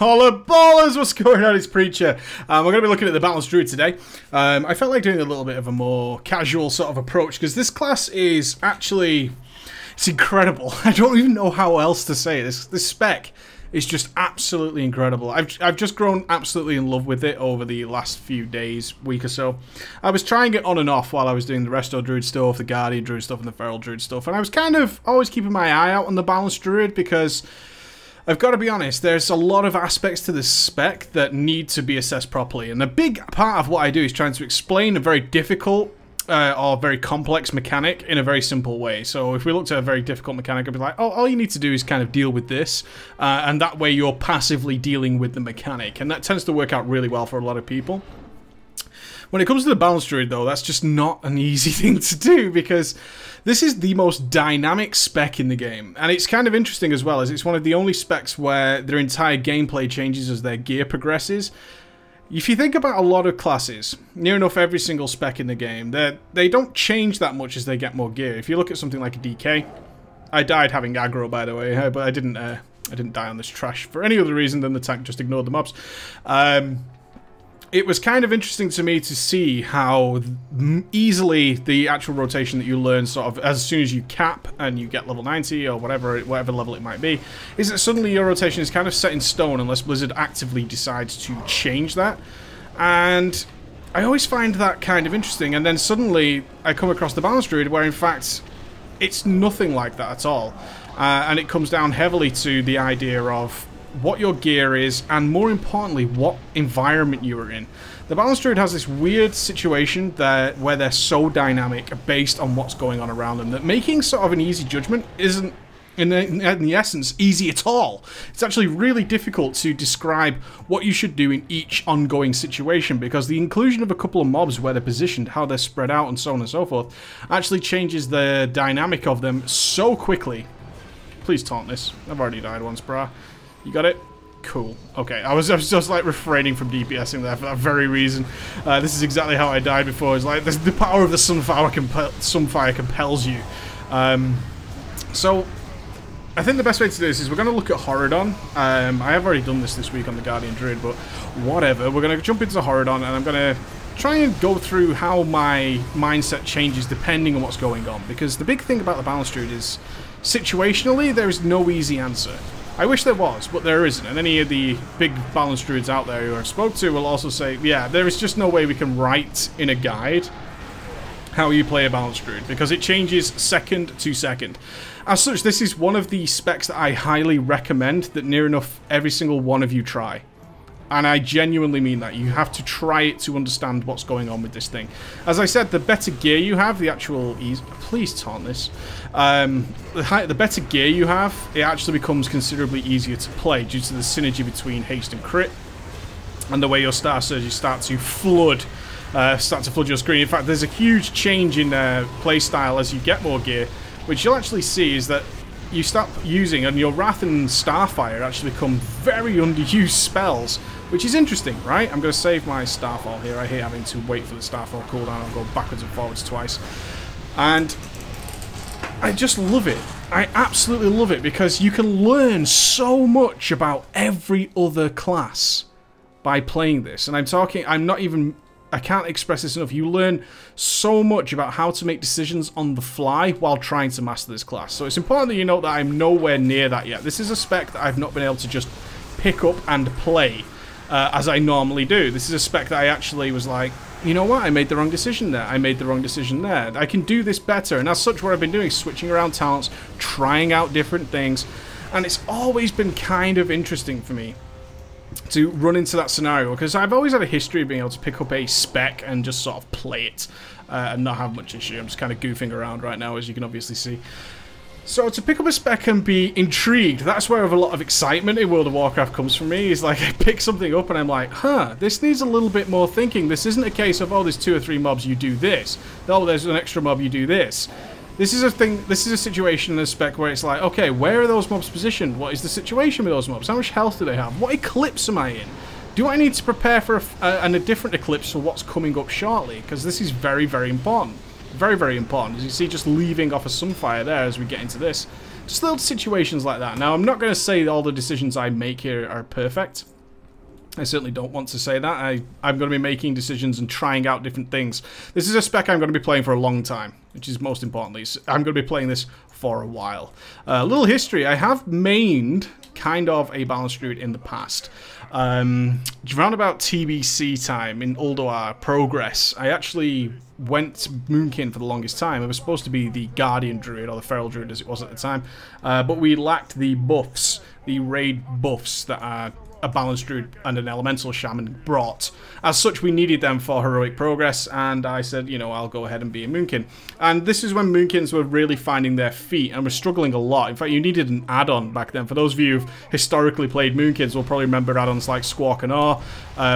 Holla ballers, what's going on? It's Preacher. We're going to be looking at the Balanced Druid today. I felt like doing a little bit of a more casual sort of approach because this class is actually, it's incredible. I don't even know how else to say it. This spec is just absolutely incredible. I've just grown absolutely in love with it over the last few days, week or so. I was trying it on and off while I was doing the Resto Druid stuff, the Guardian Druid stuff, and the Feral Druid stuff, and I was kind of always keeping my eye out on the Balanced Druid because I've got to be honest, there's a lot of aspects to this spec that need to be assessed properly, and a big part of what I do is trying to explain a very difficult or very complex mechanic in a very simple way. So if we looked at a very difficult mechanic, I'd be like, oh, all you need to do is kind of deal with this, and that way you're passively dealing with the mechanic, and that tends to work out really well for a lot of people. When it comes to the Balanced Druid, though, that's just not an easy thing to do, because this is the most dynamic spec in the game. And it's kind of interesting as well, as it's one of the only specs where their entire gameplay changes as their gear progresses. If you think about a lot of classes, near enough every single spec in the game, they don't change that much as they get more gear. If you look at something like a DK, I died having aggro, by the way, but I didn't die on this trash for any other reason than the tank just ignored the mobs. It was kind of interesting to me to see how easily the actual rotation that you learn sort of as soon as you cap and you get level 90 or whatever level it might be, is that suddenly your rotation is kind of set in stone unless Blizzard actively decides to change that. And I always find that kind of interesting, and then suddenly I come across the Balanced Druid where in fact it's nothing like that at all. And it comes down heavily to the idea of what your gear is, and more importantly, what environment you are in. The Balanced Druid has this weird situation where they're so dynamic based on what's going on around them that making sort of an easy judgment isn't, in the essence, easy at all. It's actually really difficult to describe what you should do in each ongoing situation, because the inclusion of a couple of mobs where they're positioned, how they're spread out, and so on and so forth, actually changes the dynamic of them so quickly. Please taunt this. I've already died once, brah. You got it? Cool. Okay, I was just like refraining from DPSing there for that very reason. This is exactly how I died before. It's like the power of the Sunfire compels you. So I think the best way to do this is we're going to look at Horadon. I have already done this week on the Guardian Druid, but whatever. We're going to jump into Horadon, and I'm going to try and go through how my mindset changes depending on what's going on. Because the big thing about the Balanced Druid is, situationally, there is no easy answer. I wish there was, but there isn't. And any of the big Balanced Druids out there who I've spoke to will also say, yeah, there is just no way we can write in a guide how you play a Balanced Druid, because it changes second to second. As such, this is one of the specs that I highly recommend that near enough every single one of you try. And I genuinely mean that. You have to try it to understand what's going on with this thing. As I said, the better gear you have, the actual ease... Please taunt this. The better gear you have, it actually becomes considerably easier to play due to the synergy between haste and crit, and the way your star surges start to flood your screen. In fact, there's a huge change in playstyle as you get more gear, which you'll actually see is that you start using, and your Wrath and Starfire actually become very underused spells, which is interesting, right? I'm going to save my Starfall here. I hate having to wait for the Starfall cooldown. I'll go backwards and forwards twice. And I just love it. I absolutely love it, because you can learn so much about every other class by playing this. And I can't express this enough. You learn so much about how to make decisions on the fly while trying to master this class. So it's important that you note that I'm nowhere near that yet. This is a spec that I've not been able to just pick up and play as I normally do. This is a spec that I actually was like, you know what, I made the wrong decision there. I made the wrong decision there. I can do this better. And as such, what I've been doing is switching around talents, trying out different things. And it's always been kind of interesting for me to run into that scenario, because I've always had a history of being able to pick up a spec and just sort of play it and not have much issue. I'm just kind of goofing around right now, as you can obviously see. So to pick up a spec and be intrigued, that's where a lot of excitement in World of Warcraft comes from me. Is like I pick something up and I'm like, huh, this needs a little bit more thinking. This isn't a case of, oh, there's 2 or 3 mobs, you do this. Oh, there's an extra mob, you do this. This is a thing. This is a situation in a spec where it's like, okay, where are those mobs positioned? What is the situation with those mobs? How much health do they have? What eclipse am I in? Do I need to prepare for a different eclipse for what's coming up shortly? Because this is very, very important. Very, very important. As you see, just leaving off a Sunfire there as we get into this. Just little situations like that. Now, I'm not going to say all the decisions I make here are perfect. I certainly don't want to say that. I'm going to be making decisions and trying out different things. This is a spec I'm going to be playing for a long time, which is most importantly. I'm going to be playing this for a while. A little history. I have mained kind of a balanced druid in the past. Around about TBC time in Ulduar Progress, I actually went Moonkin for the longest time. It was supposed to be the Guardian Druid, or the Feral Druid as it was at the time, but we lacked the buffs, the raid buffs that are a balanced druid and an elemental shaman brought. As such, we needed them for heroic progress, and I said, you know, I'll go ahead and be a Moonkin. And this is when Moonkins were really finding their feet and were struggling a lot. In fact, you needed an add-on back then. For those of you who've historically played Moonkins will probably remember add-ons like Squawk and Awe,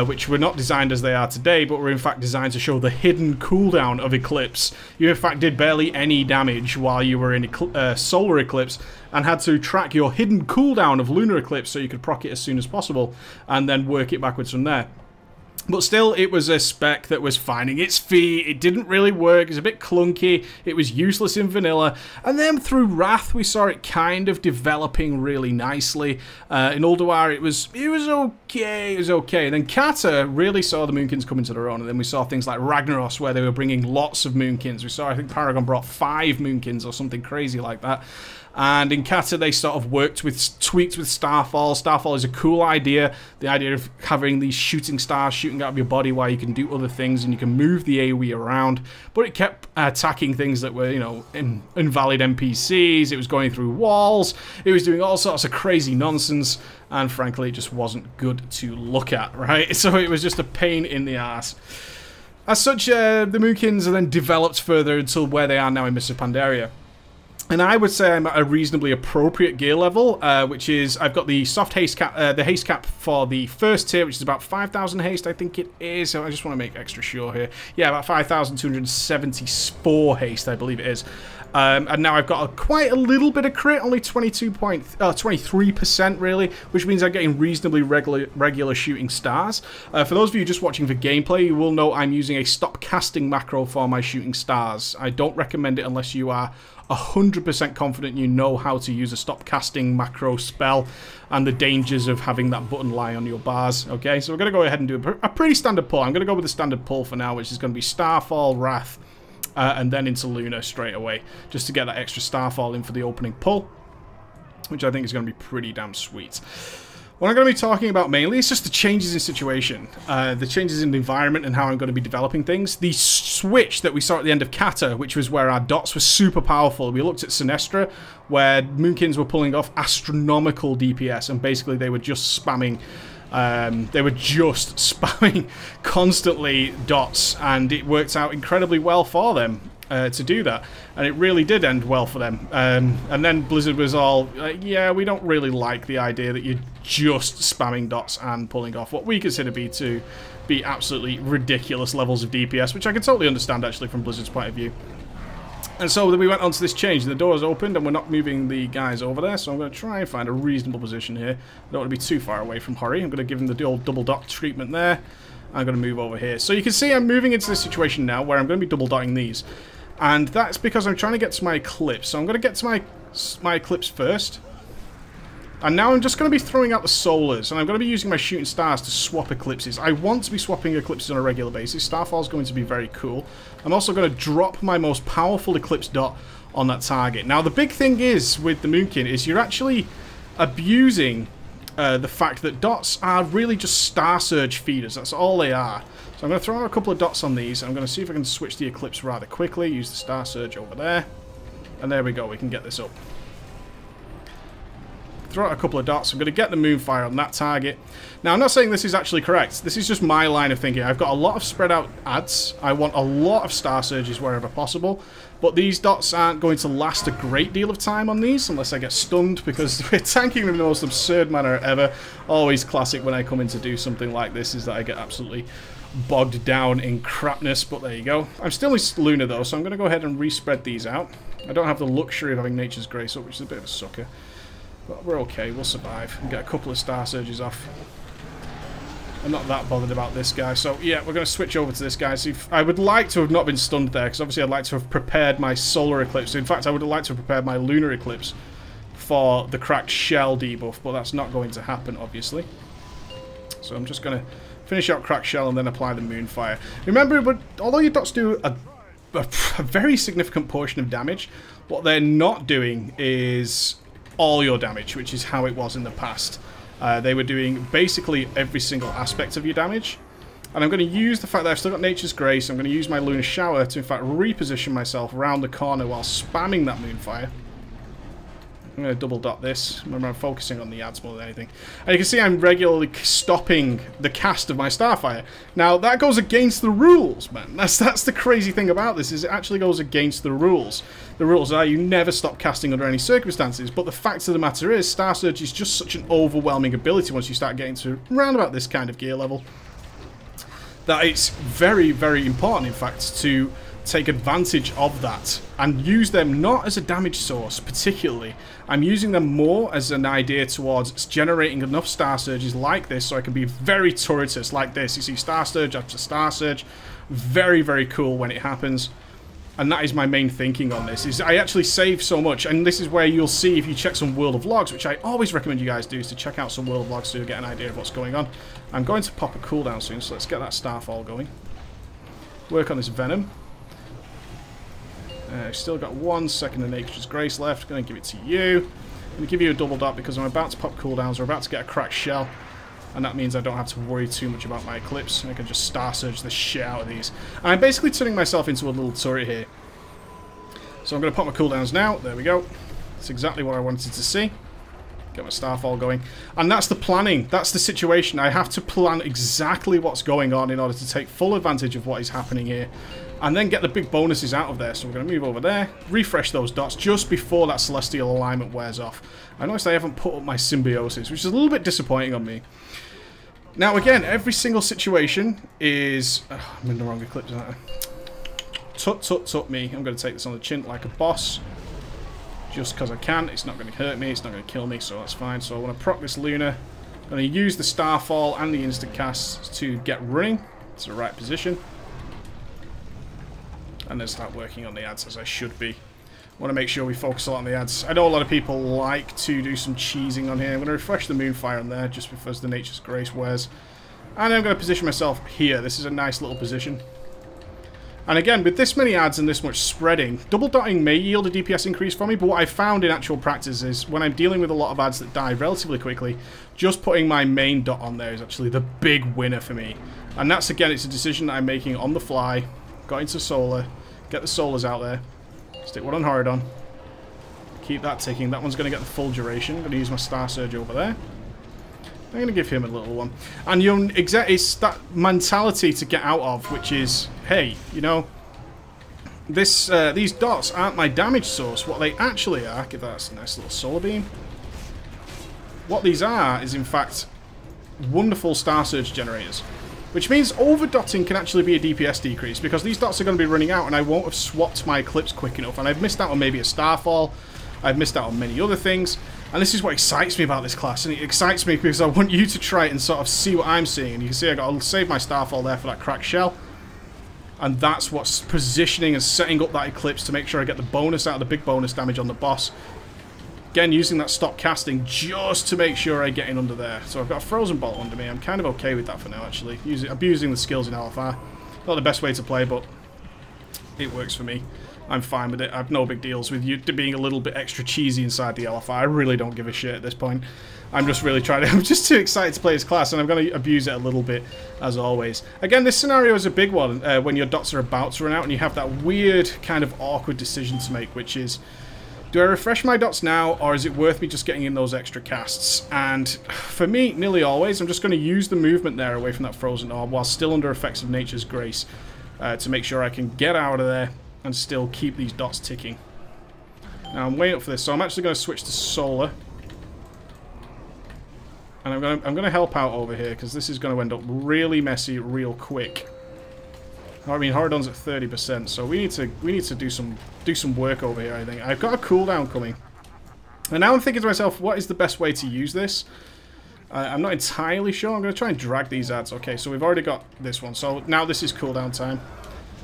which were not designed as they are today, but were in fact designed to show the hidden cooldown of Eclipse. You in fact did barely any damage while you were in Solar Eclipse, and had to track your hidden cooldown of Lunar Eclipse so you could proc it as soon as possible, and then work it backwards from there. But still, it was a spec that was finding its feet. It didn't really work. It was a bit clunky. It was useless in vanilla. And then through Wrath, we saw it kind of developing really nicely. In Ulduar, it was okay. It was okay. And then Kata really saw the Moonkins come into their own. And then we saw things like Ragnaros, where they were bringing lots of Moonkins. We saw, I think, Paragon brought 5 Moonkins or something crazy like that. And in Kata, they sort of tweaked with Starfall. Starfall is a cool idea. The idea of having these shooting stars shooting out of your body while you can do other things and you can move the AoE around. But it kept attacking things that were, you know, invalid NPCs. It was going through walls. It was doing all sorts of crazy nonsense. And frankly, it just wasn't good to look at, right? So it was just a pain in the ass. As such, the Moonkins are then developed further until where they are now in Mists of Pandaria. And I would say I'm at a reasonably appropriate gear level, which is, I've got the soft haste cap, the haste cap for the first tier, which is about 5,000 haste, I think it is. So I just want to make extra sure here. Yeah, about 5,274 haste, I believe it is. And now I've got quite a little bit of crit, only 23% really, which means I'm getting reasonably regular shooting stars. For those of you just watching for gameplay, you will know I'm using a stop casting macro for my shooting stars. I don't recommend it unless you are 100% confident you know how to use a stop casting macro spell and the dangers of having that button lie on your bars. Okay, so we're going to go ahead and do a pretty standard pull. I'm going to go with the standard pull for now, which is going to be Starfall, Wrath, and then into Luna straight away, just to get that extra Starfall in for the opening pull, which I think is going to be pretty damn sweet. What I'm going to be talking about mainly is just the changes in situation, the changes in the environment and how I'm going to be developing things. The switch that we saw at the end of Kata, which was where our dots were super powerful. We looked at Sinestra, where Moonkins were pulling off astronomical DPS, and basically they were just spamming constantly dots, and it worked out incredibly well for them to do that, and it really did end well for them. And then Blizzard was all, yeah, we don't really like the idea that you're just spamming dots and pulling off what we consider to be absolutely ridiculous levels of DPS, which I can totally understand actually from Blizzard's point of view. And so we went on to this change. The door's opened and we're not moving the guys over there, so I'm going to try and find a reasonable position here. I don't want to be too far away from Hori. I'm going to give him the old double dot treatment there. I'm going to move over here. So you can see I'm moving into this situation now where I'm going to be double dotting these. And that's because I'm trying to get to my Eclipse. So I'm going to get to my Eclipse first. And now I'm just going to be throwing out the Solars. And I'm going to be using my Shooting Stars to swap Eclipses. I want to be swapping Eclipses on a regular basis. Starfall's going to be very cool. I'm also going to drop my most powerful Eclipse dot on that target. Now the big thing is with the Moonkin is you're actually abusing the fact that dots are really just Star Surge feeders. That's all they are. So I'm going to throw out a couple of dots on these. I'm going to see if I can switch the Eclipse rather quickly. Use the Star Surge over there. And there we go. We can get this up. Throw out a couple of dots. I'm going to get the Moonfire on that target. Now, I'm not saying this is actually correct. This is just my line of thinking. I've got a lot of spread out ads. I want a lot of Star Surges wherever possible. But these dots aren't going to last a great deal of time on these unless I get stunned, because we're tanking them in the most absurd manner ever. Always classic when I come in to do something like this is that I get absolutely bogged down in crapness, but there you go. I'm still in Luna though, so I'm going to go ahead and respread these out. I don't have the luxury of having Nature's Grace up, which is a bit of a sucker. But we're okay, we'll survive and get a couple of Star Surges off. I'm not that bothered about this guy, so yeah, we're going to switch over to this guy. So I would like to have not been stunned there, because obviously I'd like to have prepared my Solar Eclipse. In fact, I would have liked to have prepared my Lunar Eclipse for the cracked shell debuff, but that's not going to happen, obviously. So I'm just going to finish out cracked shell and then apply the Moonfire. Remember, but although your dots do a very significant portion of damage, what they're not doing is all your damage, which is how it was in the past. They were doing basically every single aspect of your damage. And I'm going to use the fact that I've still got Nature's Grace, I'm going to use my Lunar Shower to in fact reposition myself around the corner while spamming that Moonfire. I'm going to double dot this. Remember, I'm focusing on the ads more than anything. And you can see I'm regularly stopping the cast of my Starfire. Now, that goes against the rules, man. That's the crazy thing about this, is it actually goes against the rules. The rules are you never stop casting under any circumstances, but the fact of the matter is, Star Surge is just such an overwhelming ability once you start getting to around about this kind of gear level, that it's very, very important, in fact, to take advantage of that and use them not as a damage source particularly. I'm using them more as an idea towards generating enough Star Surges like this so I can be very turretous like this. You see Star Surge after Star Surge. Very, very cool when it happens. And that is my main thinking on this, is I actually save so much, and this is where you'll see if you check some World of Logs, which I always recommend you guys do, is to check out some World of Logs to get an idea of what's going on. I'm going to pop a cooldown soon, so let's get that Starfall going. Work on this Venom. Still got 1 second of Nature's Grace left. Going to give it to you. I'm going to give you a double dot because I'm about to pop cooldowns. We're about to get a cracked shell. And that means I don't have to worry too much about my Eclipse. I can just Star Surge the shit out of these. And I'm basically turning myself into a little turret here. So I'm going to pop my cooldowns now. There we go. That's exactly what I wanted to see. Get my Starfall going. And that's the planning. That's the situation. I have to plan exactly what's going on in order to take full advantage of what is happening here. And then get the big bonuses out of there. So we're going to move over there. Refresh those dots just before that Celestial Alignment wears off. I noticed I haven't put up my Symbiosis, which is a little bit disappointing on me. Now again, every single situation is... Oh, I'm in the wrong Eclipse, aren't I? Tut, tut, tut me. I'm going to take this on the chin like a boss. Just because I can. It's not going to hurt me. It's not going to kill me, so that's fine. So I want to proc this Luna. I'm going to use the Starfall and the Instant Casts to get running. It's the right position. And then start working on the ads as I should be. I want to make sure we focus a lot on the ads. I know a lot of people like to do some cheesing on here. I'm going to refresh the Moonfire on there just before the Nature's Grace wears. And I'm going to position myself here. This is a nice little position. And again, with this many ads and this much spreading, double dotting may yield a DPS increase for me, but what I found in actual practice is when I'm dealing with a lot of ads that die relatively quickly, just putting my main dot on there is actually the big winner for me. And that's, again, it's a decision that I'm making on the fly. Got into Solar, get the Solars out there, stick one on Horadon, keep that ticking. That one's going to get the full duration. I'm going to use my Star Surge over there. I'm going to give him a little one. And it's that mentality to get out of, which is, hey, you know, these dots aren't my damage source. What they actually are, give that a nice little Solar Beam. What these are is, in fact, wonderful Star Surge generators. Which means overdotting can actually be a DPS decrease, because these dots are going to be running out and I won't have swapped my Eclipse quick enough. And I've missed out on maybe a Starfall. I've missed out on many other things. And this is what excites me about this class. And it excites me because I want you to try it and sort of see what I'm seeing. And you can see I got to save my Starfall there for that cracked shell. And that's what's positioning and setting up that Eclipse to make sure I get the bonus out of the big bonus damage on the boss. Again, using that stop casting just to make sure I get in under there. So I've got a Frozen Bolt under me. I'm kind of okay with that for now, actually. Abusing the skills in LFR. Not the best way to play, but it works for me. I'm fine with it. I have no big deals with you being a little bit extra cheesy inside the LFR. I really don't give a shit at this point. I'm just really trying to... I'm just too excited to play this class, and I'm going to abuse it a little bit, as always. Again, this scenario is a big one, when your dots are about to run out, and you have that weird, kind of awkward decision to make, which is... Do I refresh my dots now, or is it worth me just getting in those extra casts? And for me, nearly always, I'm just going to use the movement there away from that Frozen Orb while still under effects of Nature's Grace to make sure I can get out of there and still keep these dots ticking. Now, I'm waiting up for this, so I'm actually going to switch to Solar. And I'm going to help out over here, because this is going to end up really messy real quick. I mean, Horadon's at 30%, so we need to do some work over here, I think. I've got a cooldown coming. And now I'm thinking to myself, what is the best way to use this? I'm not entirely sure. I'm going to try and drag these ads. Okay, so we've already got this one. So now this is cooldown time.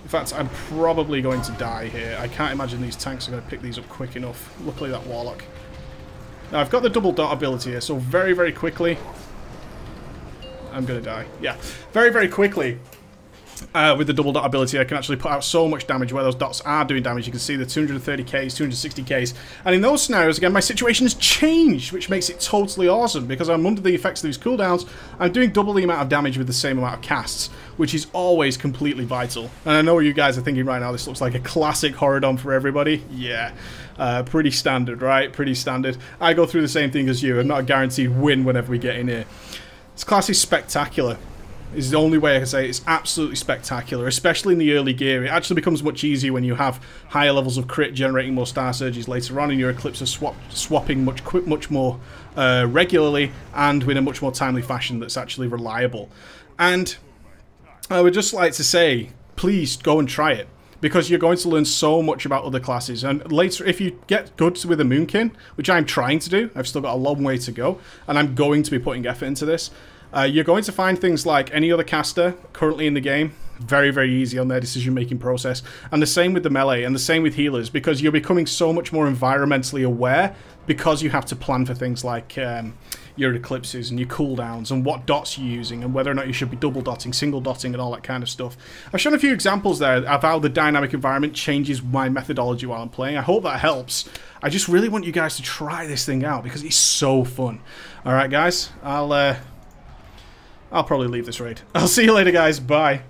In fact, I'm probably going to die here. I can't imagine these tanks are going to pick these up quick enough. Luckily, that Warlock Now, I've got the double dot ability here, so very, very quickly... I'm going to die. Yeah. Very, very quickly, with the double dot ability, I can actually put out so much damage where those dots are doing damage. You can see the 230Ks, 260Ks. And in those scenarios, again, my situation has changed, which makes it totally awesome, because I'm under the effects of these cooldowns. I'm doing double the amount of damage with the same amount of casts, which is always completely vital. And I know you guys are thinking right now, this looks like a classic Horadon for everybody. Yeah. Pretty standard, right? Pretty standard. I go through the same thing as you. I'm not a guaranteed win whenever we get in here. This class is spectacular. Is the only way I can say it. It's absolutely spectacular, especially in the early gear. It actually becomes much easier when you have higher levels of crit, generating more star surges later on, and your Eclipse are swapping much more regularly and in a much more timely fashion that's actually reliable. And I would just like to say, please go and try it, because you're going to learn so much about other classes. And later, if you get good with a Moonkin, which I'm trying to do, I've still got a long way to go, and I'm going to be putting effort into this, you're going to find things like any other caster currently in the game, very, very easy on their decision-making process. And the same with the melee, and the same with healers, because you're becoming so much more environmentally aware, because you have to plan for things like your eclipses and your cooldowns and what dots you're using and whether or not you should be double dotting, single dotting, and all that kind of stuff. I've shown a few examples there of how the dynamic environment changes my methodology while I'm playing. I hope that helps. I just really want you guys to try this thing out because it's so fun. Alright guys, I'll probably leave this raid. I'll see you later guys, bye.